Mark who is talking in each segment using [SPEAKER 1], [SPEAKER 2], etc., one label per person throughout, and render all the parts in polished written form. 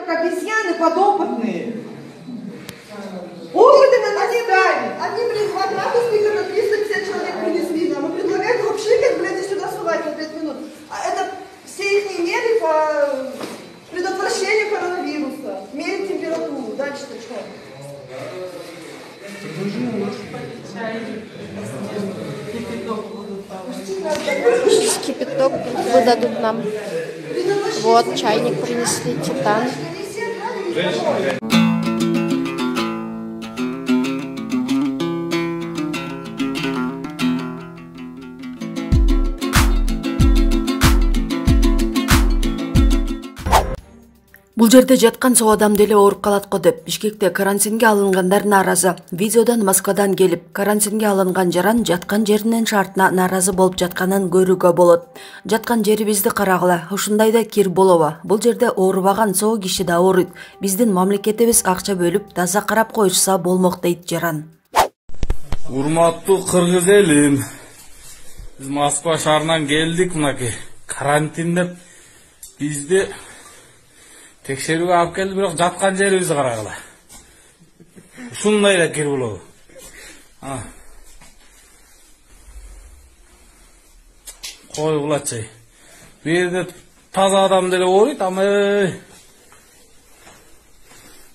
[SPEAKER 1] как обезьяны подопытные. Органы на стали.
[SPEAKER 2] Они, блин, квадраты спикер на 350 человек принесли нам. И предлагают его пшикать, блядь, и сюда сувать на 5 минут. А это все их меры по предотвращению коронавируса. Мерить температуру. Дальше-то что?
[SPEAKER 3] Кипяток выдадут нам. Вот, чайник принесли, титан.
[SPEAKER 4] Бул жерде жаткан соо адам деле ооруп калат го деп Бишкекте карантинге алынгандар нааразы. Видеодон Москвадан келип, карантинге алынган жаран жаткан жеринин шартына нааразы болуп жатканын көрүүгө болот. Жаткан жерибизди карагыла, ушундайда кир болобу? Бул жерде оорубаган соо киши да ооруйт. Биздин мамлекетибиз акча бөлүп, таза карап коюшса болмок дейт жаран.
[SPEAKER 5] Урматтуу кыргыз элим, биз Москва шаарынан келдик, мынакей карантиндеп бизди текшерүүгө алып келди, бирок жаткан жерибизди карагыла. Ушундай эле кир болобу? Койгулачы. Бу жерде таза адам деле ооруйт, амай.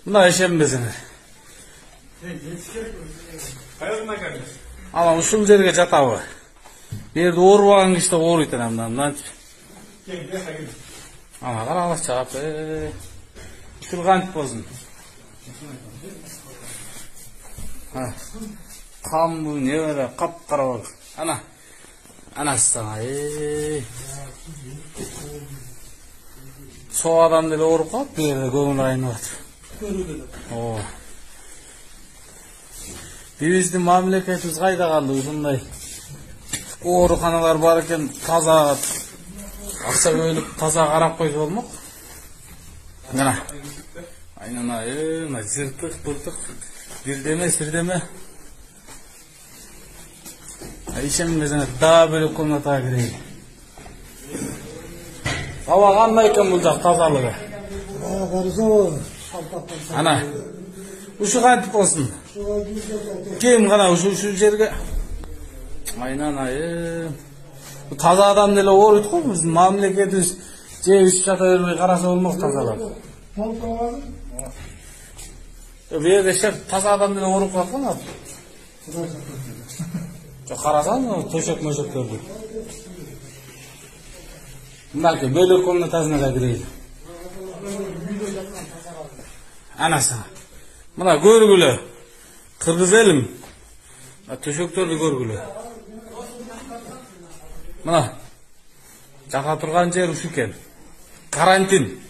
[SPEAKER 5] Мына ишенбесеңер. Ала ушул жерге жатабы? Бу жерде оорубаган киши да ооруйт анан. Ана карагыла чаап. Ушул кантип болсун? Кам бу не эле капкара болуп. Ана сага. Соо адам деле ооруп калып, бу жерде көңүл айнып атат. Биздин мамлекетибиз кайда калды? Ушундай ооруканалар бар экен, таза акча бөлүп таза карап койсо болмок. Мына. Айнана, мына жыртык, быртык, бирдеме, сирдеме. Ишенбесеңер, дагы бөлөк комнатага кирейин. Аба кандай экен бул жак тазалыгы? Ана. Ушу кантип болсун? Кем гана ушу жерге. Айнана, таза адам деле ооруйт го, биздин мамлекетибиз же үч жата бербей караса болмок тазалап. Бу жерде шеп таза адам деле ооруп калат го. Жок карасаң, төшөк-мөшөктөрдү. Мынакей бөлөк комнатасына да кирейин. Анасы. Мына көргүлө. Кыргыз элим. Төшөктөрдү көргүлө. Мына жата турган жер ушу экен. Карантин.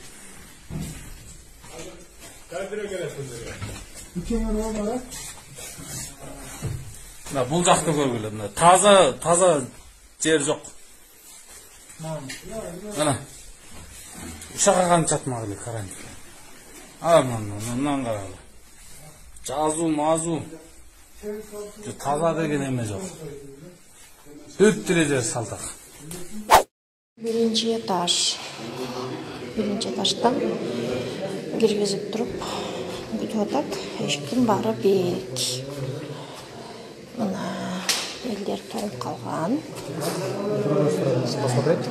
[SPEAKER 5] Мына бул жакты көргүлө. Мына таза жер жок. Мына. Ушага канчатмагылы карантин. Мындан карагыла. Жазуу. Таза деген эме жок. Бүт терезе салдак.
[SPEAKER 3] Биринчи этаж. Биринчи этаждан киргизип туруп бүтүп атат. Эшиктин баары бек. Мына элдер тоңуп калган.
[SPEAKER 6] Посмотреть.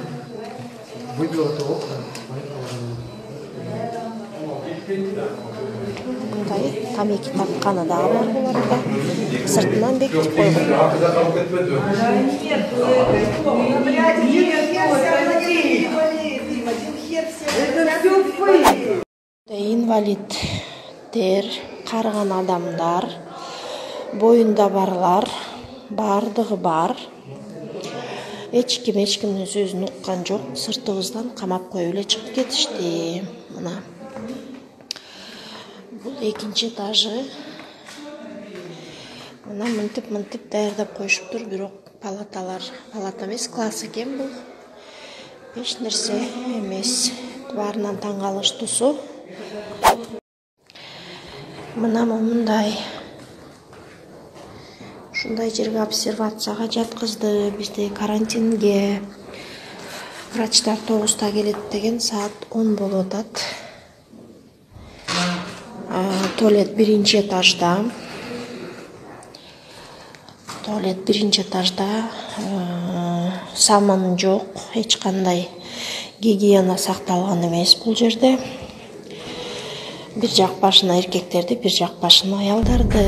[SPEAKER 6] Выбил это окна.
[SPEAKER 3] Мындай тамеки тапканы дагы бар буларда. Сыртынан бекитип койгон. Инвалиддер, карыган адамдар, боюнда барлар, бардыгы бар. Эч кимдин сөзүн уккан жок. Сыртыбыздан камап коюп эле чыгып кетишти. Мына. Бул экинчи этажы. Мына мынтип даярдап коюшуптур, бирок палата эмес, класс экен бул. Эч нерсе эмес. Баарынан таң калыштуусу. Мына мындай. Ушундай жерге обсервацияга жаткызды, бизди карантинге. Врачтар 9-та келет деген, саат 10 болуп атат. Туалет биринчи этажда. Туалет биринчи этажда. Саман жок, эч кандай гигиена сакталган эмес бул жерде. Бир жак башына эркектерди, бир жак башына аялдарды.